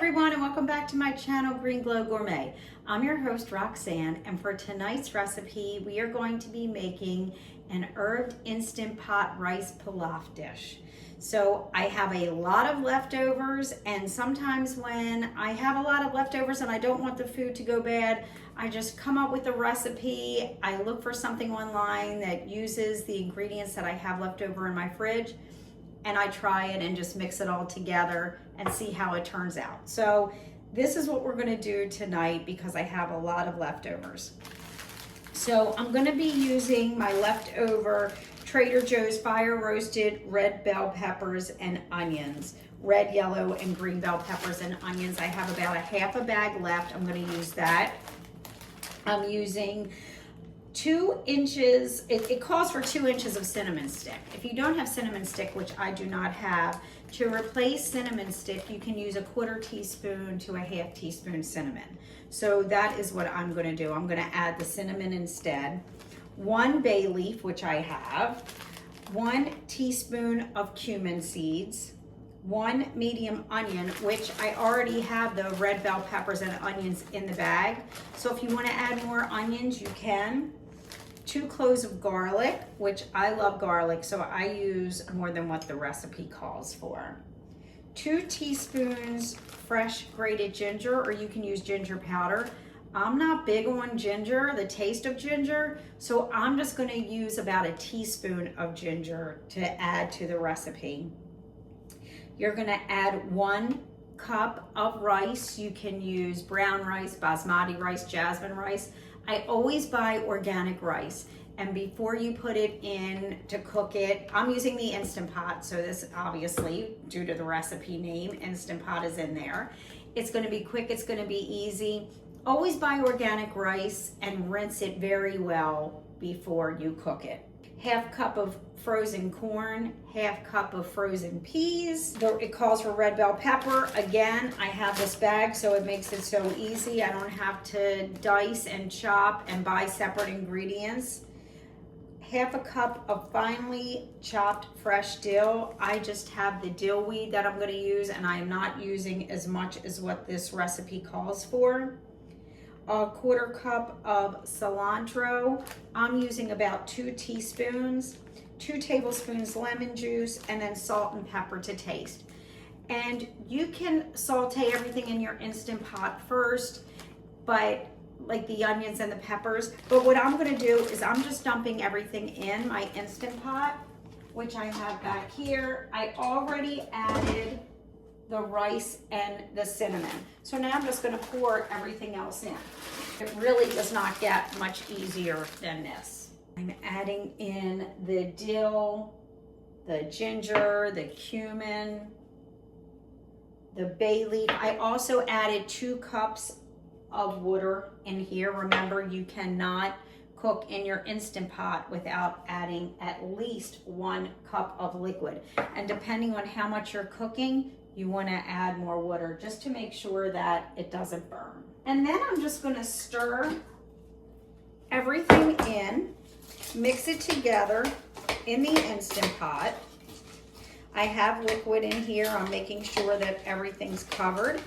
everyone, and welcome back to my channel, Green Glow Gourmet. I'm your host, Roxanne, and for tonight's recipe, we are going to be making an herbed instant pot rice pilaf dish. So I have a lot of leftovers, and sometimes when I have a lot of leftovers and I don't want the food to go bad, I just come up with a recipe. I look for something online that uses the ingredients that I have left over in my fridge, and I try it and just mix it all together and see how it turns out. So this is what we're gonna do tonight because I have a lot of leftovers. So I'm gonna be using my leftover Trader Joe's fire roasted red bell peppers and onions. Red, yellow, and green bell peppers and onions. I have about a half a bag left. I'm gonna use that. I'm using 2 inches, it calls for 2 inches of cinnamon stick. If you don't have cinnamon stick, which I do not have, to replace cinnamon stick, you can use a 1/4 teaspoon to a 1/2 teaspoon cinnamon. So that is what I'm gonna do. I'm gonna add the cinnamon instead. 1 bay leaf, which I have, 1 teaspoon of cumin seeds, 1 medium onion, which I already have the red bell peppers and onions in the bag. So if you wanna add more onions, you can. 2 cloves of garlic, which I love garlic, so I use more than what the recipe calls for. 2 teaspoons fresh grated ginger, or you can use ginger powder. I'm not big on ginger, the taste of ginger, so I'm just gonna use about a teaspoon of ginger to add to the recipe. You're gonna add 1 cup of rice. You can use brown rice, basmati rice, jasmine rice. I always buy organic rice, and before you put it in to cook it, I'm using the Instant Pot, so this obviously, due to the recipe name, Instant Pot is in there. It's gonna be quick, it's gonna be easy. Always buy organic rice and rinse it very well before you cook it. 1/2 cup of frozen corn, 1/2 cup of frozen peas. It calls for red bell pepper. Again, I have this bag, so it makes it so easy. I don't have to dice and chop and buy separate ingredients. 1/2 cup of finely chopped fresh dill. I just have the dill weed that I'm gonna use, and I'm not using as much as what this recipe calls for. A 1/4 cup of cilantro. I'm using about 2 teaspoons, 2 tablespoons lemon juice, and then salt and pepper to taste. And you can saute everything in your Instant Pot first, but like the onions and the peppers. But what I'm gonna do is I'm just dumping everything in my Instant Pot, which I have back here. I already added the rice and the cinnamon. So now I'm just gonna pour everything else in. It really does not get much easier than this. I'm adding in the dill, the ginger, the cumin, the bay leaf. I also added 2 cups of water in here. Remember, you cannot cook in your Instant Pot without adding at least 1 cup of liquid. And depending on how much you're cooking, you want to add more water just to make sure that it doesn't burn. And then I'm just going to stir everything in, mix it together in the Instant Pot. I have liquid in here. I'm making sure that everything's covered.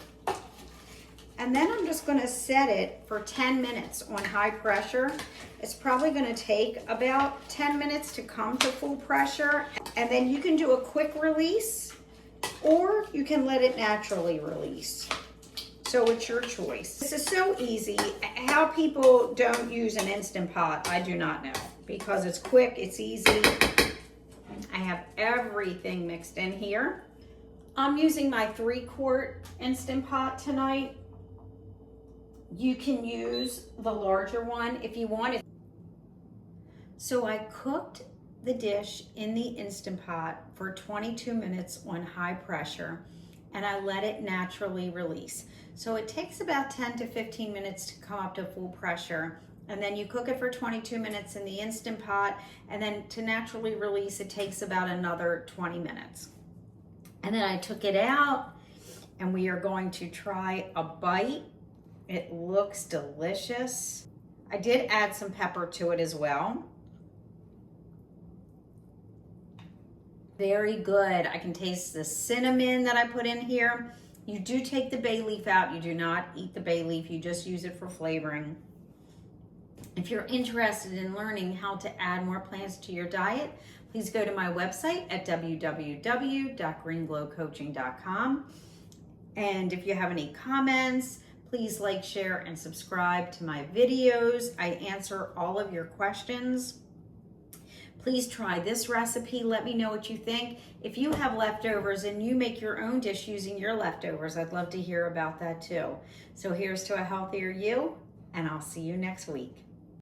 And then I'm just going to set it for 10 minutes on high pressure. It's probably going to take about 10 minutes to come to full pressure. And then you can do a quick release, or you can let it naturally release. So it's your choice. This is so easy. How people don't use an Instant Pot, I do not know, because it's quick, it's easy. I have everything mixed in here. I'm using my 3-quart Instant Pot tonight. You can use the larger one if you want it. So I cooked the dish in the Instant Pot for 22 minutes on high pressure, and I let it naturally release. So it takes about 10 to 15 minutes to come up to full pressure, and then you cook it for 22 minutes in the Instant Pot, and then to naturally release it takes about another 20 minutes. And then I took it out, and we are going to try a bite. It looks delicious. I did add some pepper to it as well. Very good. I can taste the cinnamon that I put in here. You do take the bay leaf out. You do not eat the bay leaf. You just use it for flavoring. If you're interested in learning how to add more plants to your diet, please go to my website at www.greenglowcoaching.com. And if you have any comments, please like, share, and subscribe to my videos. I answer all of your questions. Please try this recipe. Let me know what you think. If you have leftovers and you make your own dish using your leftovers, I'd love to hear about that too. So here's to a healthier you, and I'll see you next week.